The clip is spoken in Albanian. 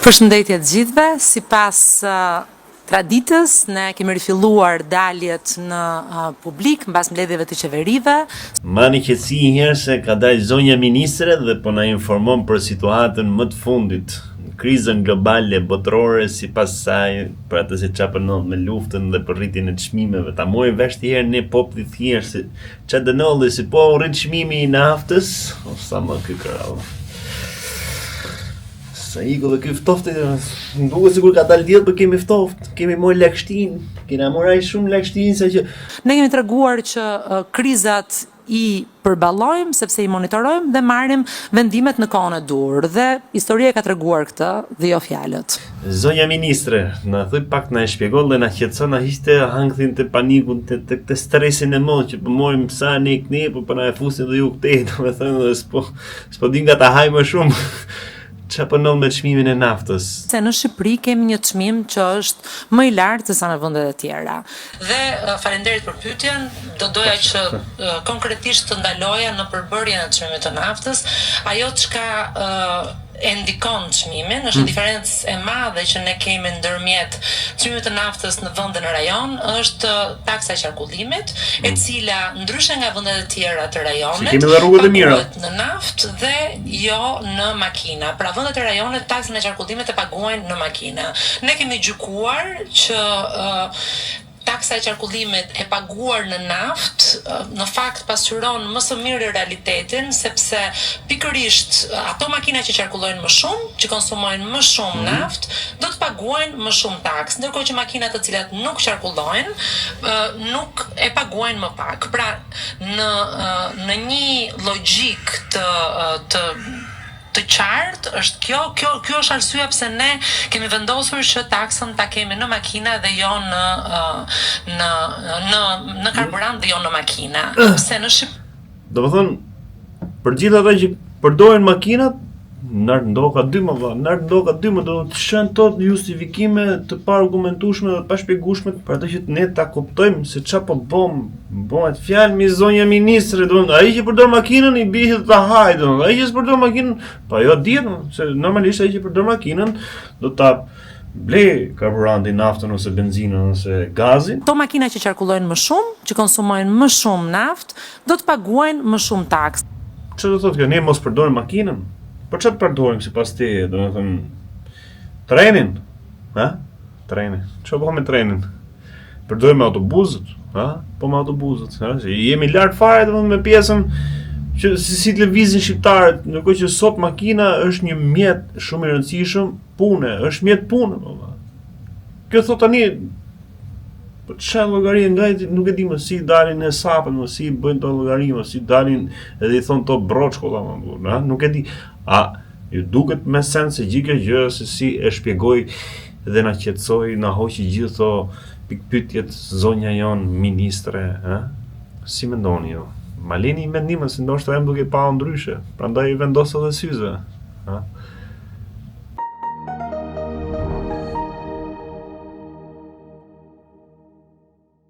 Përshëndetje të gjithëve, sipas traditës, ne kemi rifilluar daljet në publik mbas mbledhjeve të qeverive. Mani qetësi një herë se ka dalë zonja ministre dhe po na informon për situatën më të fundit, krizën globale botërore, sipas saj, për atë se çfarë ndodh me luftën dhe për rritjen e çmimeve. Ta morë vesh të herë ne populli thjesht se çfarë dënolli si po rrit çmimi i naftës, o sa më ky krau. Sa iko dhe ky ftofti, më duket sikur ka dalë diell, por kemi ftoft, kemi marrë lagshtin, kena marrë aq shumë lagshtin sa që ne kemi treguar që krizat i përballojmë sepse i monitorojmë dhe marrim vendimet në kohën e dur dhe historia ka treguar këtë dhe jo fjalët. Zonja ministre, na thuj pak na e shpjegon dhe na qetëson, na hiqte hangthin të panikun, të stresin e modh që po morim sa ne këni, po na e fusin dhe ju këtej, domethënë s'po di nga ta haj më shumë. Çfarë po ndodh me çmimin e naftës? Se në Shqipëri kemi një çmim që është më i lartë se sa në vendet e tjera. Dhe faleminderit për pyetjen, do doja që konkretisht të ndaloja në përbërjen e çmimit të naftës, ajo çka e ndikon çmimin, është një diferencë e madhe që ne kemi ndërmjet çmimit të naftës në vend dhe në rajon, është taksa e qarkullimit, e cila ndryshe nga vendet e tjera të rajonit, kemi dhe rrugët e mira në naftë dhe jo në makina. Pra vendet e rajonit taksën e qarkullimit e paguajnë në makina. Ne kemi gjykuar që taksa e qarkullimit e paguar në naftë në fakt pasqyron më së miri realitetin, sepse pikërisht ato makina që qarkullojnë më shumë, që konsumojnë më shumë naftë, do të paguajnë më shumë taksë, ndërkohë që makinat të cilat nuk qarkullojnë, nuk e paguajnë më pak. Pra, në një logjik të qartë është kjo është arsyeja pse ne kemi vendosur që taksën ta kemi në makina dhe jo në karburant dhe jo në makina. Pse në Shqipëri? Domethënë, për gjithë ata që përdorin makinat, nart ndoka dy më do të shën tot justifikime të pa argumentueshme dhe të pa shpjegueshme për atë që ne ta kuptojmë se çfarë po bëhet fjalë me zonja ministre, domethënë ai që përdor makinën i bie ta haj, domethënë ai që s'përdor makinën, po ajo dihet se normalisht ai që përdor makinën do ta blej karburantin, naftën ose benzinën ose gazin. To makina që qarkullojnë më shumë, që konsumojnë më shumë naftë, do të paguajnë më shumë taksë. Çfarë do thotë kjo? Ne mos përdorim makinën? Por çfarë përdorim sipas teje, domethënë trenin, ha? Treni. Çfarë bëjmë me trenin? Përdorim autobusët, ha? Po me autobusët, ha? Jemi lart fare domethënë me pjesën që si lëvizin shqiptarët, ndërkohë që sot makina është një mjet shumë i rëndësishëm pune, është mjet pune, Kjo thot tani po çfarë llogari ngajti, nuk e di më si dalin në sapën, më si bëjnë to llogari, më si dalin edhe i thon to broçkolla, ha? Nuk e di. Ju duket me sens se gjithë kjo gjë se si e shpjegoi dhe na qetësoi, na hoqi gjithë to pikpyetjet zonja jon ministre, ha? Si mendoni ju? Ma leni mendimin se ndoshta jam duke pa ndryshe, prandaj vendos edhe syze, ha?